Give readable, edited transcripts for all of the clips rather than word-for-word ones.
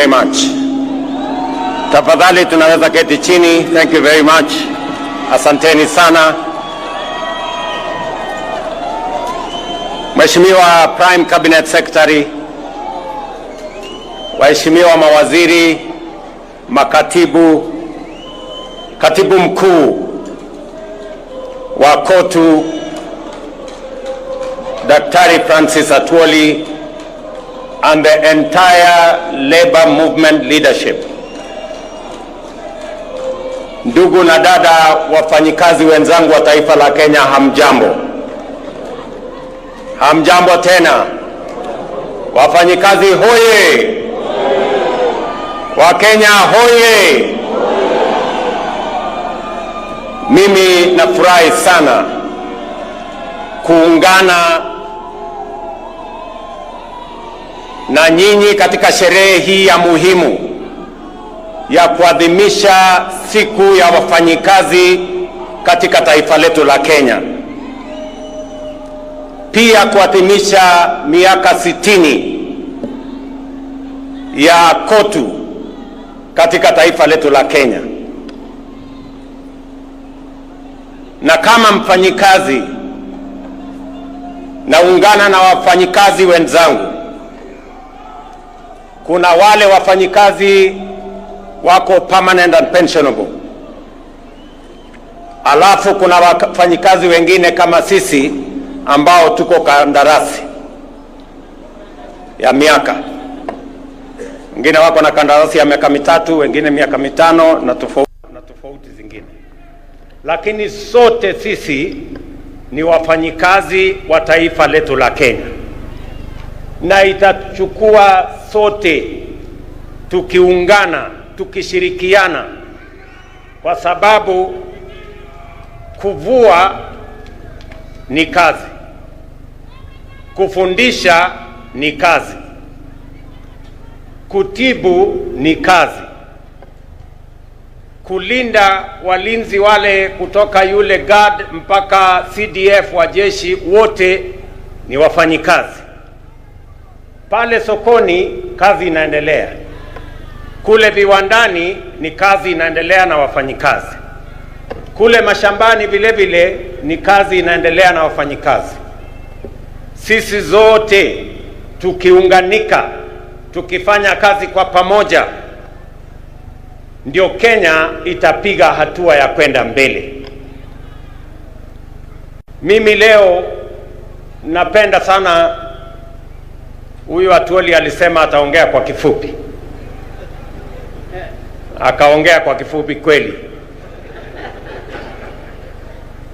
very much. Tafadhali tunaweza keti chini. Thank you very much. Asanteni sana. Mheshimiwa Prime Cabinet Secretary, waheshimiwa mawaziri, makatibu, katibu mkuu wa KOTU Daktari Francis Atwoli, and the entire labor movement leadership. Ndugu na dada wafanyikazi wenzangu wa taifa la Kenya, hamjambo. Hamjambo tena. Wafanyikazi hoye. Wakenya hoye. Mimi nafurahi sana kuungana na nyinyi katika sherehe hii ya muhimu ya kuadhimisha siku ya wafanyikazi katika taifa letu la Kenya. Pia kuadhimisha miaka 60 ya KOTU katika taifa letu la Kenya. Na kama mfanyikazi, naungana na wafanyikazi wenzangu. Kuna wale wafanyikazi wako permanent and pensionable. Alafu kuna wafanyikazi wengine kama sisi ambao tuko kandarasi ya miaka. Wengine wako na kandarasi ya miaka 3, wengine miaka 5 na tofauti zingine. Lakini sote sisi ni wafanyikazi wa taifa letu la Kenya. Na itachukua sote tukiungana, tukishirikiana, kwa sababu kuvua ni kazi, kufundisha ni kazi, kutibu ni kazi, kulinda walinzi wale kutoka yule guard mpaka CDF wa jeshi, wote ni wafanyikazi. Pale sokoni kazi inaendelea, kule viwandani ni kazi inaendelea na wafanyikazi, kule mashambani vile vile ni kazi inaendelea na wafanyikazi. Sisi zote tukiunganika, tukifanya kazi kwa pamoja, ndio Kenya itapiga hatua ya kwenda mbele. Mimi leo napenda sana, huyu Atwoli alisema ataongea kwa kifupi. Akaongea kwa kifupi kweli.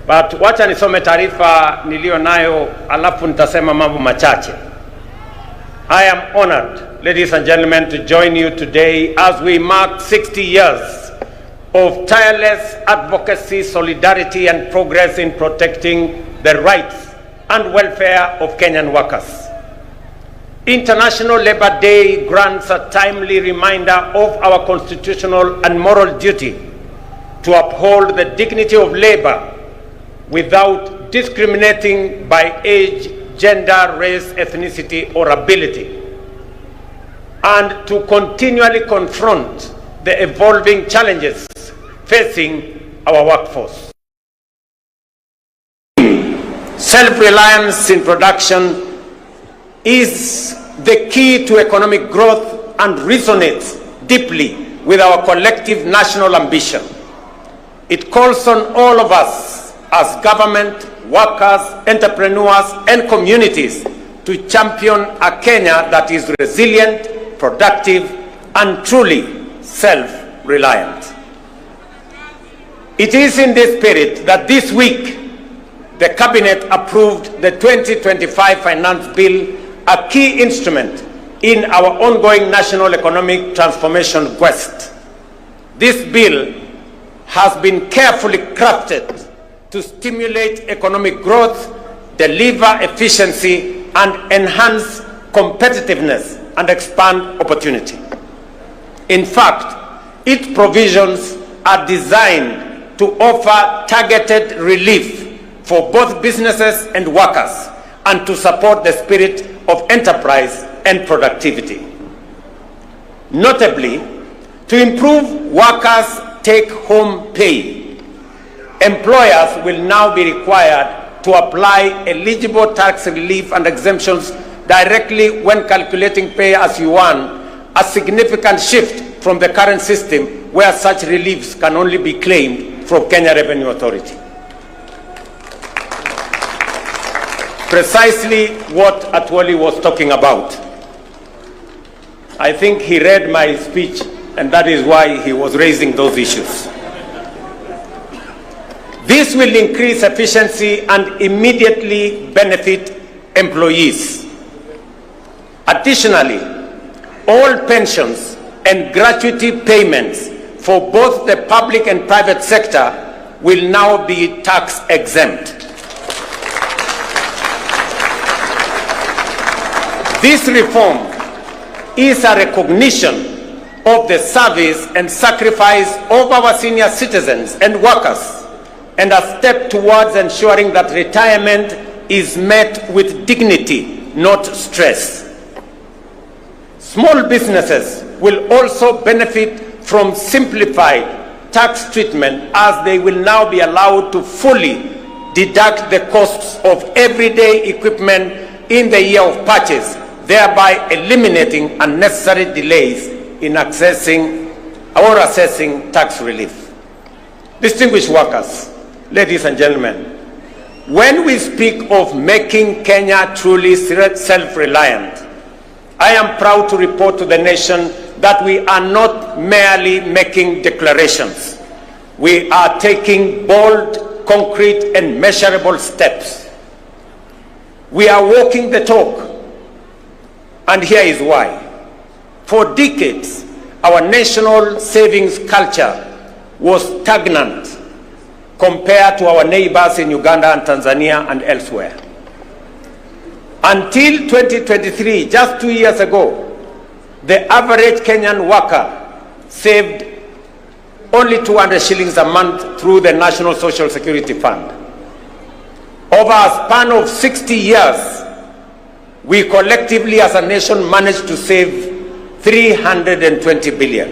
But wacha nisome taarifa nilio nayo, alafu nitasema mambo machache. I am honored, ladies and gentlemen, to join you today as we mark 60 years of tireless advocacy, solidarity and progress in protecting the rights and welfare of Kenyan workers. International Labour Day grants a timely reminder of our constitutional and moral duty to uphold the dignity of labor without discriminating by age, gender, race, ethnicity, or ability, and to continually confront the evolving challenges facing our workforce. Self-reliance in production is the key to economic growth and resonates deeply with our collective national ambition. It calls on all of us as government, workers, entrepreneurs, and communities to champion a Kenya that is resilient, productive, and truly self-reliant. It is in this spirit that this week the Cabinet approved the 2025 Finance Bill, a key instrument in our ongoing national economic transformation quest. This bill has been carefully crafted to stimulate economic growth, deliver efficiency, and enhance competitiveness and expand opportunity. In fact, its provisions are designed to offer targeted relief for both businesses and workers and to support the spirit of enterprise and productivity. Notably, to improve workers' take-home pay, employers will now be required to apply eligible tax relief and exemptions directly when calculating pay as you earn, a significant shift from the current system where such reliefs can only be claimed from Kenya Revenue Authority. Precisely what Atwoli was talking about. I think he read my speech, and that is why he was raising those issues. This will increase efficiency and immediately benefit employees. Additionally, all pensions and gratuity payments for both the public and private sector will now be tax exempt. This reform is a recognition of the service and sacrifice of our senior citizens and workers, and a step towards ensuring that retirement is met with dignity, not stress. Small businesses will also benefit from simplified tax treatment, as they will now be allowed to fully deduct the costs of everyday equipment in the year of purchase, thereby eliminating unnecessary delays in accessing or assessing tax relief. Distinguished workers, ladies and gentlemen, when we speak of making Kenya truly self-reliant, I am proud to report to the nation that we are not merely making declarations. We are taking bold, concrete, and measurable steps. We are walking the talk, and here is why. For decades, our national savings culture was stagnant compared to our neighbors in Uganda and Tanzania and elsewhere. Until 2023, just 2 years ago, the average Kenyan worker saved only 200 shillings a month through the National Social Security Fund. Over a span of 60 years, we collectively as a nation managed to save 320 billion.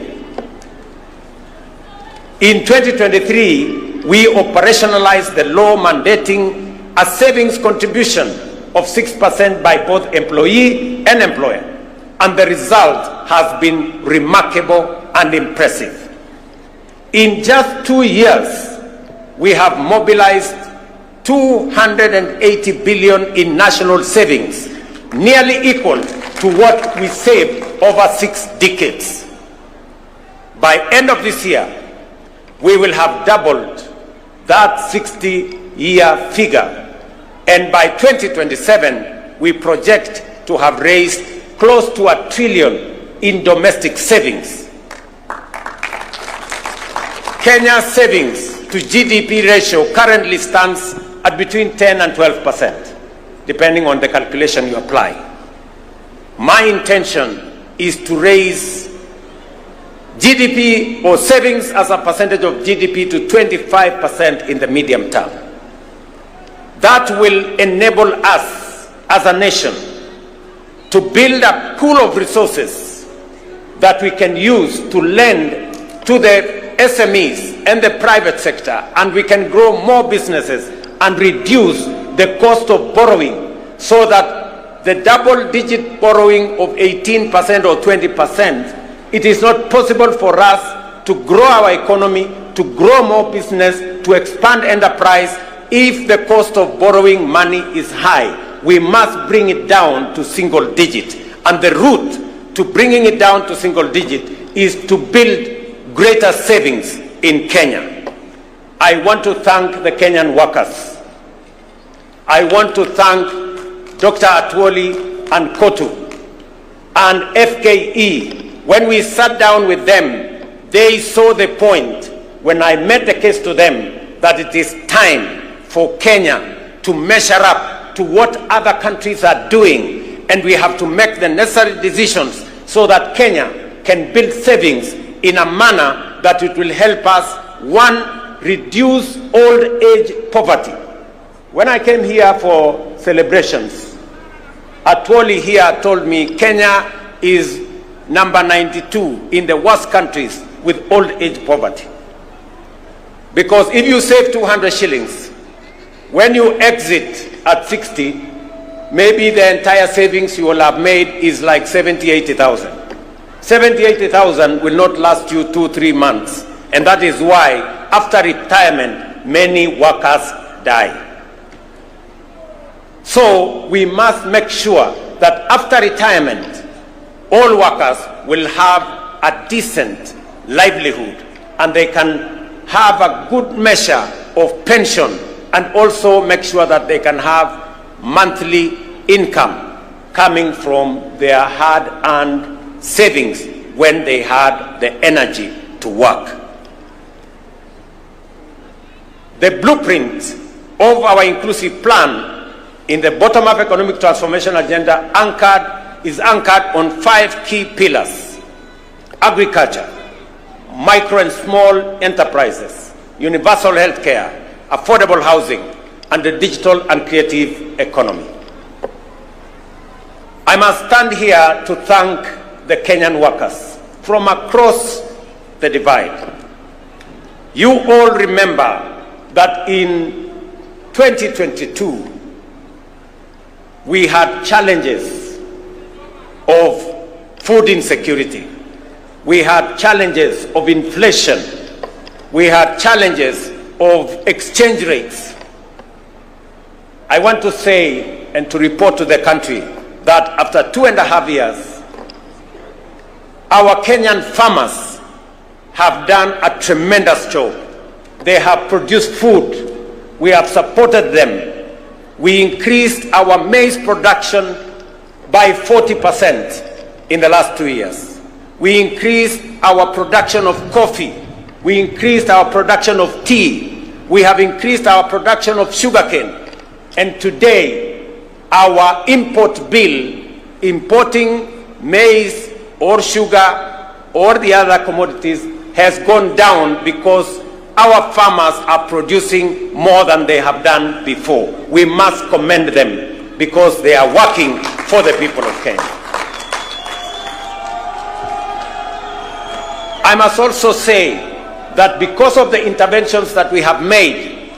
In 2023, we operationalized the law mandating a savings contribution of 6% by both employee and employer, and the result has been remarkable and impressive. In just 2 years, we have mobilized 280 billion in national savings, nearly equal to what we saved over 6 decades. By end of this year, we will have doubled that 60-year figure, and by 2027, we project to have raised close to $1 trillion in domestic savings. Kenya's savings to GDP ratio currently stands at between 10 and 12%, depending on the calculation you apply. My intention is to raise GDP or savings as a percentage of GDP to 25% in the medium term. That will enable us as a nation to build a pool of resources that we can use to lend to the SMEs and the private sector, and we can grow more businesses and reduce the cost of borrowing, so that the double-digit borrowing of 18% or 20%, it is not possible for us to grow our economy, to grow more business, to expand enterprise if the cost of borrowing money is high. We must bring it down to single digit. And the route to bringing it down to single digit is to build greater savings in Kenya. I want to thank the Kenyan workers. I want to thank Dr. Atwoli and Kotu and FKE. When we sat down with them, they saw the point when I made the case to them that it is time for Kenya to measure up to what other countries are doing, and we have to make the necessary decisions so that Kenya can build savings in a manner that it will help us, one, reduce old age poverty. When I came here for celebrations, Atwoli here told me Kenya is number 92 in the worst countries with old age poverty. Because if you save 200 shillings, when you exit at 60, maybe the entire savings you will have made is like 70, 80,000. 70, 80,000 will not last you 2-3 months. And that is why after retirement, many workers die. So we must make sure that after retirement, all workers will have a decent livelihood and they can have a good measure of pension, and also make sure that they can have monthly income coming from their hard-earned savings when they had the energy to work. The blueprint of our inclusive plan in the bottom-up economic transformation agenda is anchored on 5 key pillars: agriculture, micro and small enterprises, universal health care, affordable housing, and the digital and creative economy. I must stand here to thank the Kenyan workers from across the divide. You all remember that in 2022, we had challenges of food insecurity. We had challenges of inflation. We had challenges of exchange rates. I want to say and to report to the country that after 2.5 years, our Kenyan farmers have done a tremendous job. They have produced food. We have supported them. We increased our maize production by 40% in the last 2 years. We increased our production of coffee. We increased our production of tea. We have increased our production of sugarcane. And today, our import bill, importing maize or sugar or the other commodities, has gone down because our farmers are producing more than they have done before. We must commend them because they are working for the people of Kenya. I must also say that because of the interventions that we have made,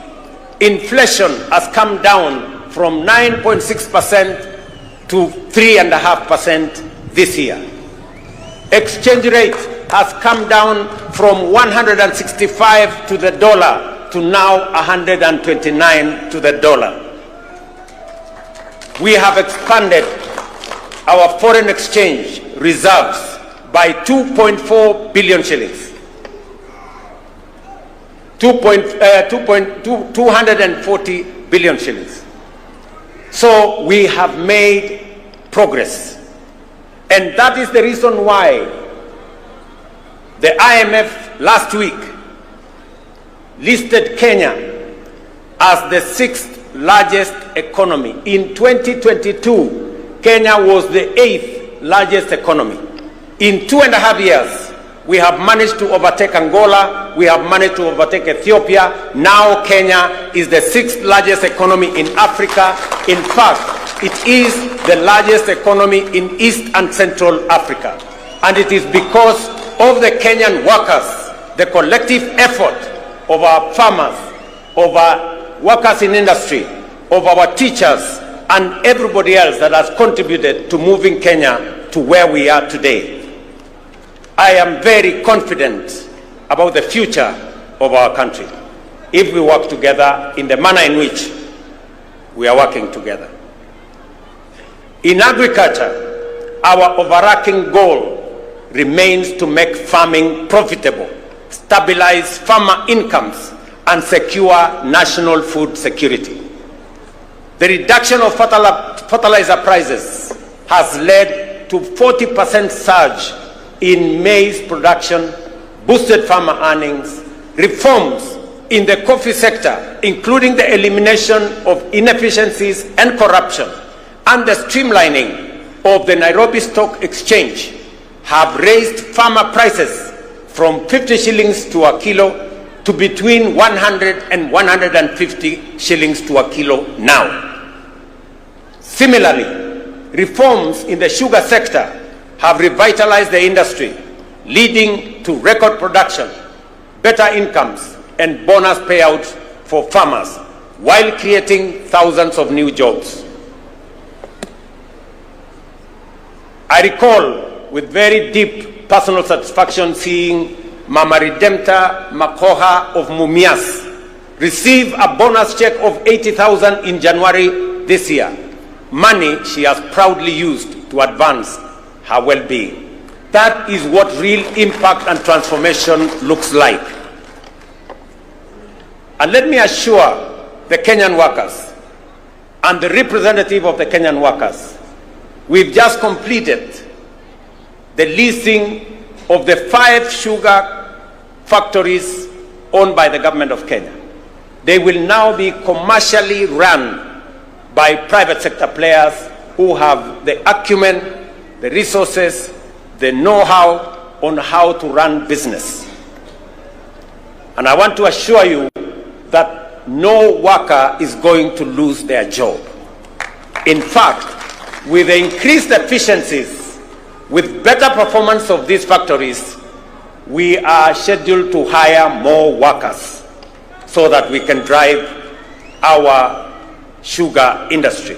inflation has come down from 9.6% to 3.5% this year. Exchange rate has come down from 165 to the dollar to now 129 to the dollar. We have expanded our foreign exchange reserves by 2.4 billion shillings. 240 billion shillings. So we have made progress. And that is the reason why the IMF last week listed Kenya as the 6th largest economy. In 2022, Kenya was the 8th largest economy. In 2.5 years, we have managed to overtake Angola, we have managed to overtake Ethiopia. Now Kenya is the 6th largest economy in Africa. In fact, it is the largest economy in East and Central Africa. And it is because of the Kenyan workers, the collective effort of our farmers, of our workers in industry, of our teachers, and everybody else that has contributed to moving Kenya to where we are today. I am very confident about the future of our country if we work together in the manner in which we are working together. In agriculture, our overarching goal remains to make farming profitable, stabilize farmer incomes, and secure national food security. The reduction of fertilizer prices has led to 40% surge in maize production, boosted farmer earnings, reforms in the coffee sector, including the elimination of inefficiencies and corruption, and the streamlining of the Nairobi Stock Exchange have raised farmer prices from 50 shillings to a kilo to between 100 and 150 shillings to a kilo now. Similarly, reforms in the sugar sector have revitalized the industry, leading to record production, better incomes, and bonus payouts for farmers, while creating thousands of new jobs. I recall with very deep personal satisfaction seeing Mama Redempta Makoha of Mumias receive a bonus check of 80,000 in January this year, money she has proudly used to advance her well-being. That is what real impact and transformation looks like. And let me assure the Kenyan workers and the representative of the Kenyan workers, we've just completed the leasing of the 5 sugar factories owned by the government of Kenya. They will now be commercially run by private sector players who have the acumen, the resources, the know-how on how to run business. And I want to assure you that no worker is going to lose their job. In fact, with the increased efficiencies, with better performance of these factories, we are scheduled to hire more workers so that we can drive our sugar industry.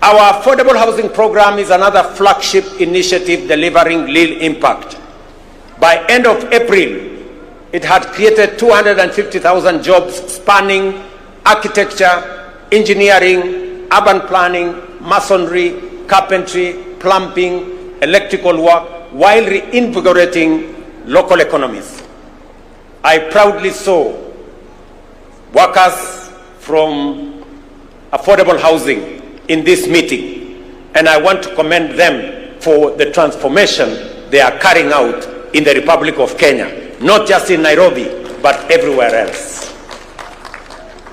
Our affordable housing program is another flagship initiative delivering real impact. By end of April, it had created 250,000 jobs spanning architecture, engineering, urban planning, masonry, carpentry, plumbing, electrical work, while reinvigorating local economies. I proudly saw workers from affordable housing in this meeting, and I want to commend them for the transformation they are carrying out in the Republic of Kenya, not just in Nairobi, but everywhere else.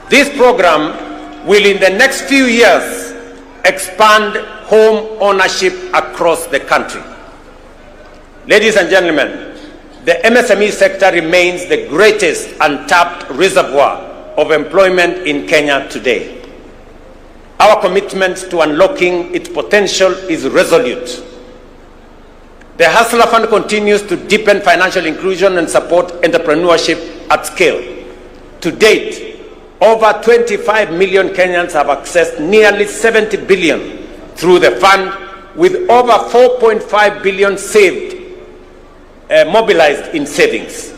This program will, in the next few years, expand home ownership across the country. Ladies and gentlemen, the MSME sector remains the greatest untapped reservoir of employment in Kenya today. Our commitment to unlocking its potential is resolute. The Hustler Fund continues to deepen financial inclusion and support entrepreneurship at scale. To date, over 25 million Kenyans have accessed nearly 70 billion through the fund, with over 4.5 billion mobilized in savings.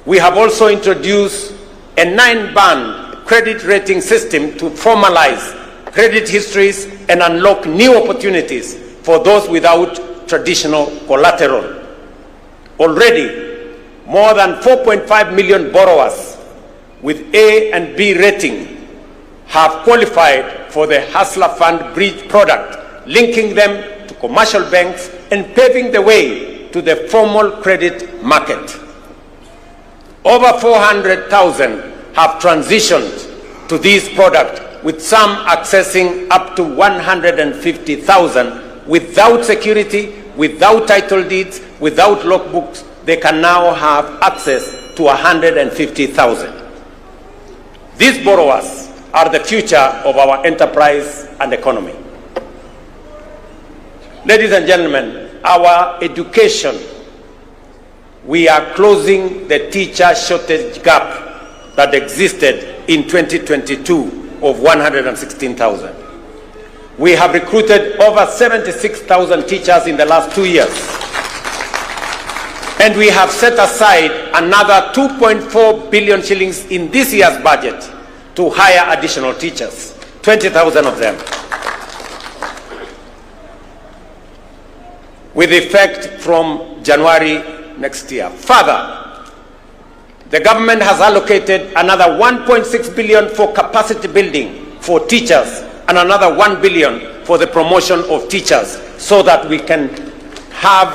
We have also introduced a 9-band credit rating system to formalize credit histories and unlock new opportunities for those without traditional collateral. Already, more than 4.5 million borrowers with A and B rating have qualified for the Hustler Fund Bridge product, linking them to commercial banks and paving the way to the formal credit market. Over 400,000 have transitioned to this product, with some accessing up to 150,000 without security, without title deeds, without logbooks. They can now have access to 150,000. These borrowers are the future of our enterprise and economy. Ladies and gentlemen, our education, we are closing the teacher shortage gap that existed in 2022 of 116,000. We have recruited over 76,000 teachers in the last 2 years. And we have set aside another 2.4 billion shillings in this year's budget to hire additional teachers, 20,000 of them, with effect from January next year. Further, the government has allocated another 1.6 billion for capacity building for teachers and another 1 billion for the promotion of teachers, so that we can have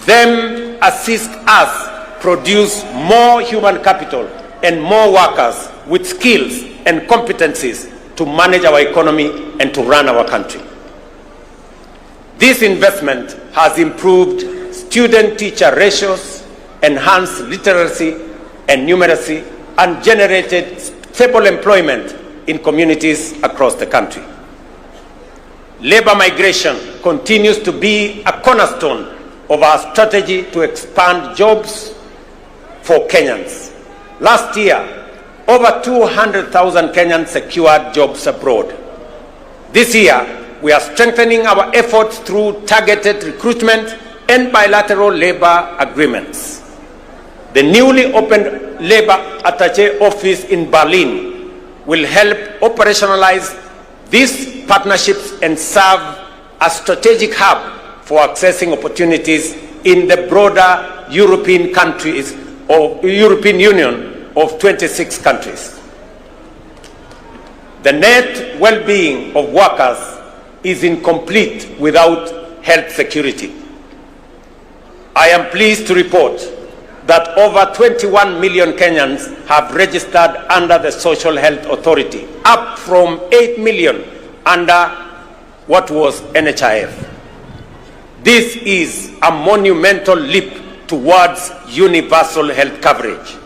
them assist us produce more human capital and more workers with skills and competencies to manage our economy and to run our country. This investment has improved student-teacher ratios, enhanced literacy and numeracy, and generated stable employment in communities across the country. Labor migration continues to be a cornerstone of our strategy to expand jobs for Kenyans. Last year, over 200,000 Kenyans secured jobs abroad. This year, we are strengthening our efforts through targeted recruitment and bilateral labor agreements. The newly opened Labor Attaché office in Berlin will help operationalize these partnerships and serve as a strategic hub for accessing opportunities in the broader European countries or European Union of 26 countries. The net well-being of workers is incomplete without health security. I am pleased to report that over 21 million Kenyans have registered under the Social Health Authority, up from 8 million under what was NHIF. This is a monumental leap towards universal health coverage.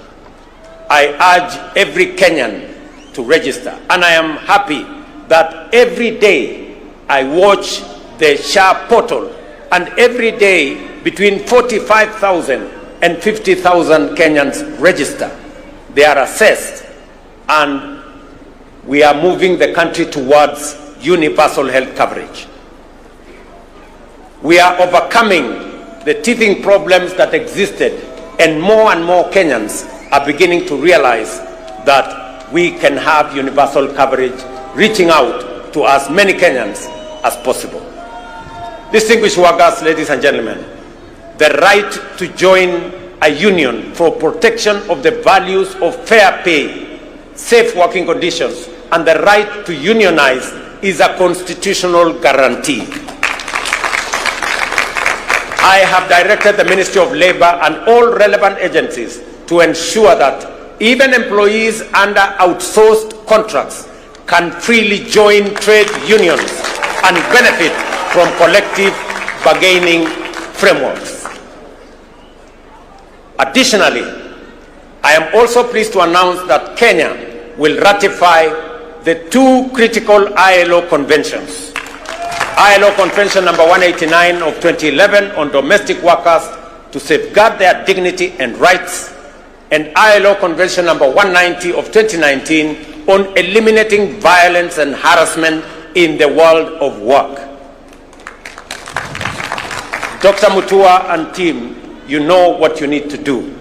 I urge every Kenyan to register, and I am happy that every day I watch the SHA portal, and every day between 45,000 and 50,000 Kenyans register. They are assessed, and we are moving the country towards universal health coverage. We are overcoming the teething problems that existed, and more Kenyans are beginning to realize that we can have universal coverage, reaching out to as many Kenyans as possible. Distinguished workers, ladies and gentlemen, the right to join a union for protection of the values of fair pay, safe working conditions, and the right to unionize is a constitutional guarantee. I have directed the Ministry of Labor and all relevant agencies to ensure that even employees under outsourced contracts can freely join trade unions and benefit from collective bargaining frameworks. Additionally, I am also pleased to announce that Kenya will ratify the two critical ILO conventions. ILO Convention number 189 of 2011 on domestic workers to safeguard their dignity and rights, and ILO Convention number 190 of 2019 on eliminating violence and harassment in the world of work. Dr. Mutua and team, you know what you need to do,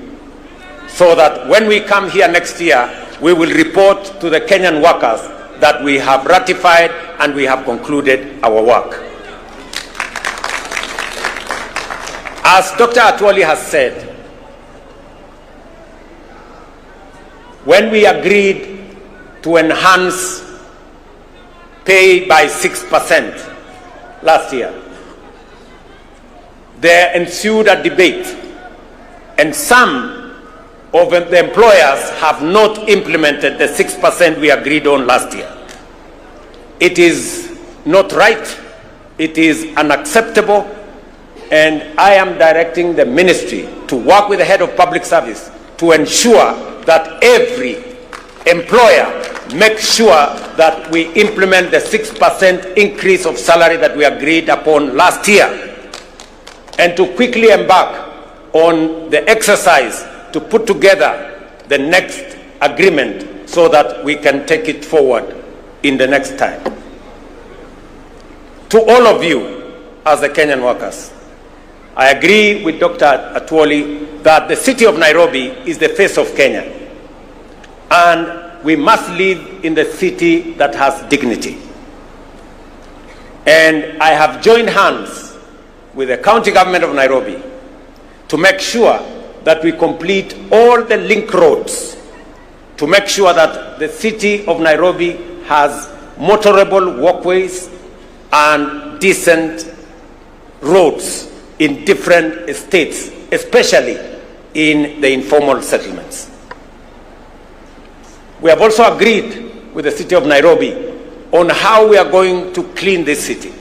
so that when we come here next year, we will report to the Kenyan workers that we have ratified and we have concluded our work. As Dr. Atwoli has said, when we agreed to enhance pay by 6% last year, there ensued a debate, and some of the employers have not implemented the 6% we agreed on last year. It is not right, it is unacceptable, and I am directing the ministry to work with the head of public service to ensure that every employer makes sure that we implement the 6% increase of salary that we agreed upon last year, and to quickly embark on the exercise to put together the next agreement so that we can take it forward in the next time. To all of you as the Kenyan workers, I agree with Dr. Atwoli that the city of Nairobi is the face of Kenya, and we must live in the city that has dignity. And I have joined hands with the county government of Nairobi to make sure that we complete all the link roads to make sure that the city of Nairobi has motorable walkways and decent roads in different estates, especially in the informal settlements. We have also agreed with the city of Nairobi on how we are going to clean this city.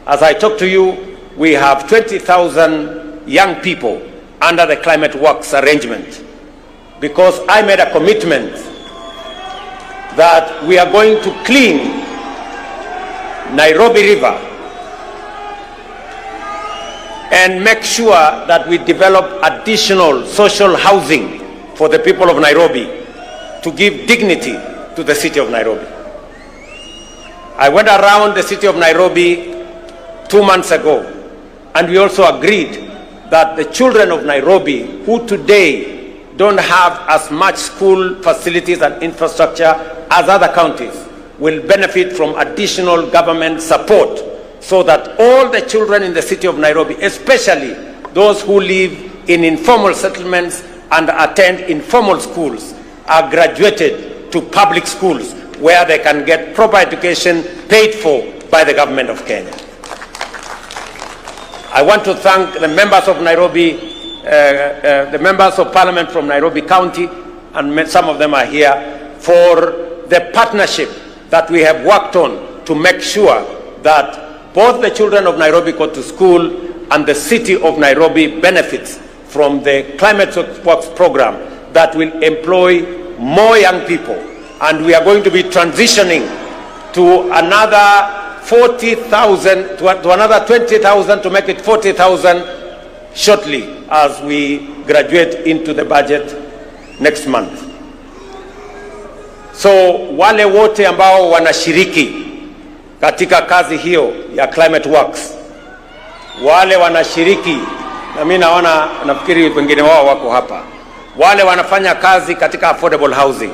As I talk to you, we have 20,000 young people under the Climate Works arrangement, because I made a commitment that we are going to clean Nairobi River, and make sure that we develop additional social housing for the people of Nairobi to give dignity to the city of Nairobi. I went around the city of Nairobi 2 months ago, and we also agreed that the children of Nairobi, who today don't have as much school facilities and infrastructure as other counties, will benefit from additional government support, so that all the children in the city of Nairobi, especially those who live in informal settlements and attend informal schools, are graduated to public schools where they can get proper education paid for by the government of Kenya. I want to thank the members of Nairobi, the members of parliament from Nairobi County, and some of them are here, for the partnership that we have worked on to make sure that both the children of Nairobi go to school and the city of Nairobi benefits from the Climate Works program that will employ more young people. And we are going to be transitioning to another 40,000, to another 20,000 to make it 40,000 shortly as we graduate into the budget next month. So wale wote ambao wanashiriki katika kazi hiyo ya Climate Works, wale wanashiriki, na mimi naona nafikiri wengine wao wako hapa, wale wanafanya kazi katika affordable housing,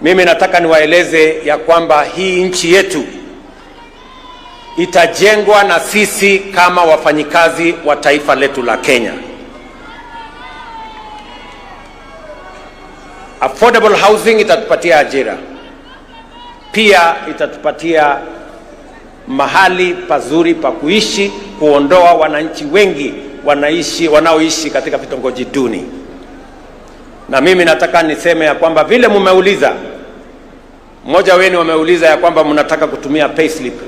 mimi nataka niwaeleze ya kwamba hii nchi yetu itajengwa na sisi kama wafanyikazi wa taifa letu la Kenya. Affordable housing itatupatia ajira, pia itatupatia mahali pazuri pa kuishi, kuondoa wananchi wengi wanaoishi katika vitongoji duni. Na mimi nataka niseme ya kwamba vile mmeuliza, mmoja wenu wameuliza ya kwamba mnataka kutumia payslip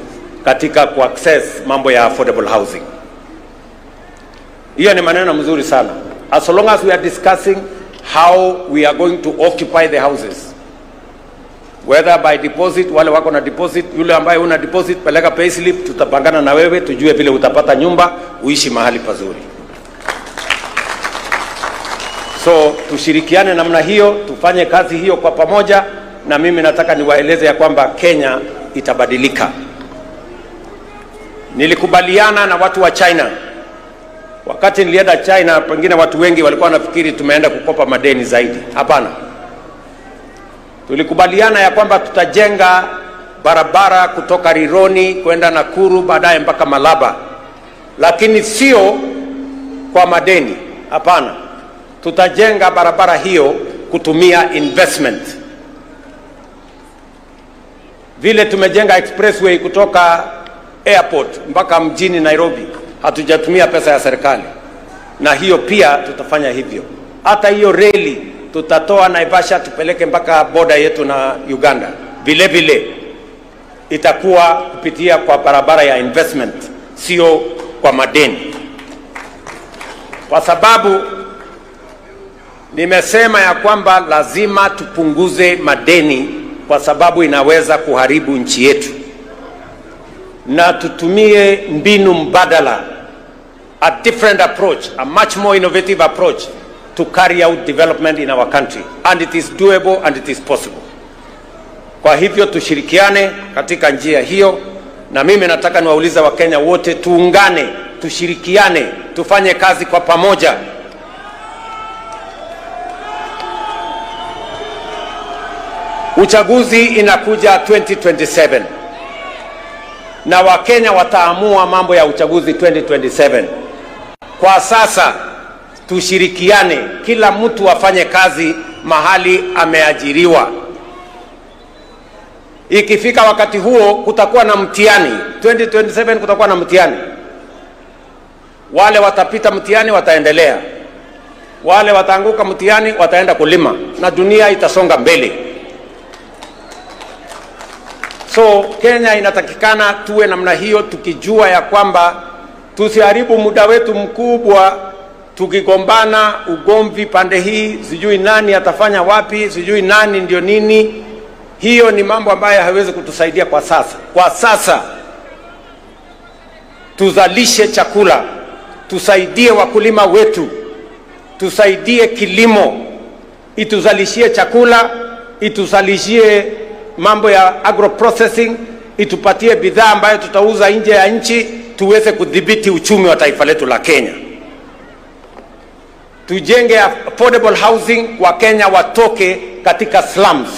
katika kuaccess mambo ya affordable housing. Hiyo ni maneno mzuri sana. As long as we are discussing how we are going to occupy the houses, whether by deposit, wale wako na deposit, yule ambaye una deposit peleka payslip, tutapangana na wewe tujue vile utapata nyumba uishi mahali pazuri. So tushirikiane namna hiyo, tufanye kazi hiyo kwa pamoja, na mimi nataka niwaeleze ya kwamba Kenya itabadilika. Nilikubaliana na watu wa China. Wakati nilienda China, pengine watu wengi walikuwa wanafikiri tumeenda kukopa madeni zaidi. Hapana. Tulikubaliana ya kwamba tutajenga barabara kutoka Rironi kwenda Nakuru, baadaye mpaka Malaba. Lakini sio kwa madeni. Hapana. Tutajenga barabara hiyo kutumia investment. Vile tumejenga expressway kutoka airport mpaka mjini Nairobi, hatujatumia pesa ya serikali, na hiyo pia tutafanya hivyo. Hata hiyo reli tutatoa Naivasha tupeleke mpaka border yetu na Uganda, vile vile itakuwa kupitia kwa barabara ya investment, sio kwa madeni. Kwa sababu nimesema ya kwamba lazima tupunguze madeni, kwa sababu inaweza kuharibu nchi yetu, na tutumie mbinu mbadala, a different approach, a much more innovative approach to carry out development in our country, and it is doable and it is possible. Kwa hivyo tushirikiane katika njia hiyo, na mimi nataka niwaulize Wakenya wote tuungane, tushirikiane, tufanye kazi kwa pamoja. Uchaguzi inakuja 2027. Na Wakenya wataamua mambo ya uchaguzi 2027. Kwa sasa tushirikiane, kila mtu afanye kazi mahali ameajiriwa. Ikifika wakati huo kutakuwa na mtihani, 2027 kutakuwa na mtihani. Wale watapita mtihani wataendelea, wale wataanguka mtihani wataenda kulima, na dunia itasonga mbele. So Kenya inatakikana tuwe namna hiyo, tukijua ya kwamba tusiharibu muda wetu mkubwa tukigombana ugomvi pande hii, sijui nani atafanya wapi, sijui nani ndio nini. Hiyo ni mambo ambayo haiwezi kutusaidia kwa sasa. Kwa sasa tuzalishe chakula, tusaidie wakulima wetu, tusaidie kilimo, ituzalishie chakula, ituzalishie mambo ya agro processing, itupatie bidhaa ambayo tutauza nje ya nchi, tuweze kudhibiti uchumi wa taifa letu la Kenya. Tujenge affordable housing, wa Kenya watoke katika slums.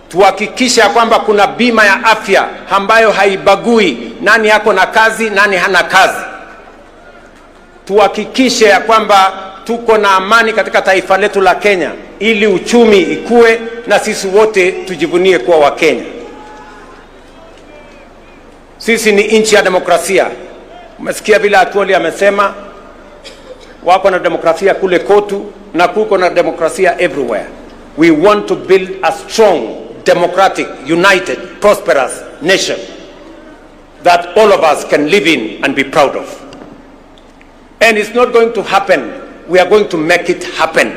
Tuhakikishe kwamba kuna bima ya afya ambayo haibagui nani yako na kazi, nani hana kazi. Tuhakikishe ya kwamba tuko na amani katika taifa letu la Kenya, ili uchumi ikue na sisi wote tujivunie kuwa wa Kenya. Sisi ni nchi ya demokrasia. Umesikia vile Atwoli amesema wako na demokrasia kule Kotu na kuko na demokrasia everywhere. We want to build a strong, democratic, united, prosperous nation that all of us can live in and be proud of. And it's not going to happen. We are going to make it happen.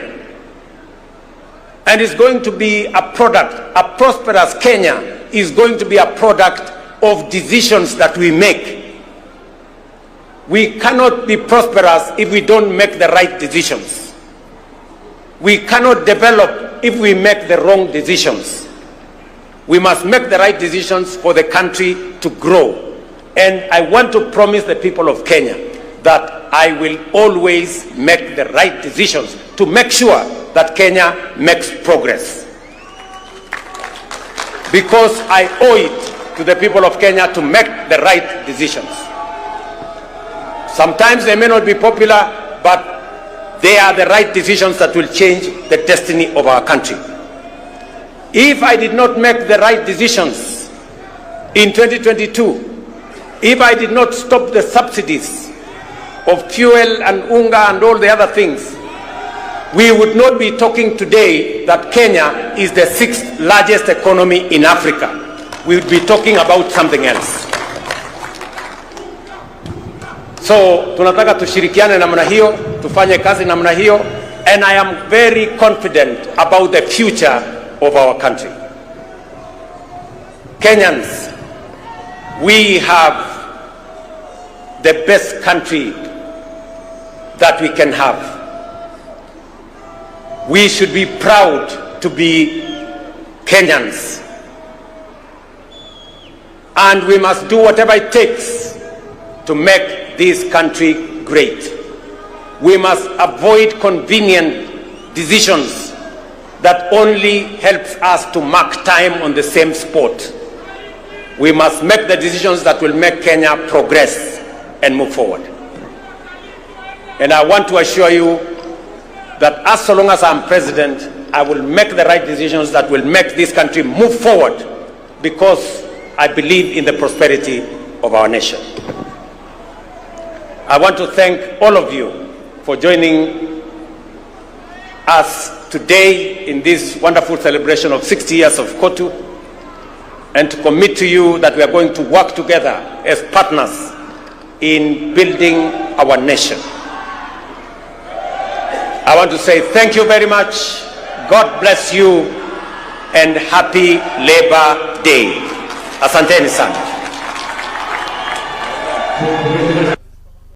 And it's going to be a product, a prosperous Kenya is going to be a product of decisions that we make. We cannot be prosperous if we don't make the right decisions. We cannot develop if we make the wrong decisions. We must make the right decisions for the country to grow. And I want to promise the people of Kenya that I will always make the right decisions to make sure that Kenya makes progress. Because I owe it to the people of Kenya to make the right decisions. Sometimes they may not be popular, but they are the right decisions that will change the destiny of our country. If I did not make the right decisions in 2022, if I did not stop the subsidies of fuel and unga and all the other things, we would not be talking today that Kenya is the 6th largest economy in Africa. We would be talking about something else. So tunataka tushirikiane namna hiyo, tufanye kazi namna hiyo, and I am very confident about the future of our country. Kenyans, we have the best country that we can have. We should be proud to be Kenyans. And we must do whatever it takes to make this country great. We must avoid convenient decisions that only helps us to mark time on the same spot. We must make the decisions that will make Kenya progress and move forward. And I want to assure you that as long as I'm president, I will make the right decisions that will make this country move forward, because I believe in the prosperity of our nation. I want to thank all of you for joining us today in this wonderful celebration of 60 years of Kotu, and to commit to you that we are going to work together as partners in building our nation. I want to say thank you very much. God bless you and happy Labor Day. Asanteni sana.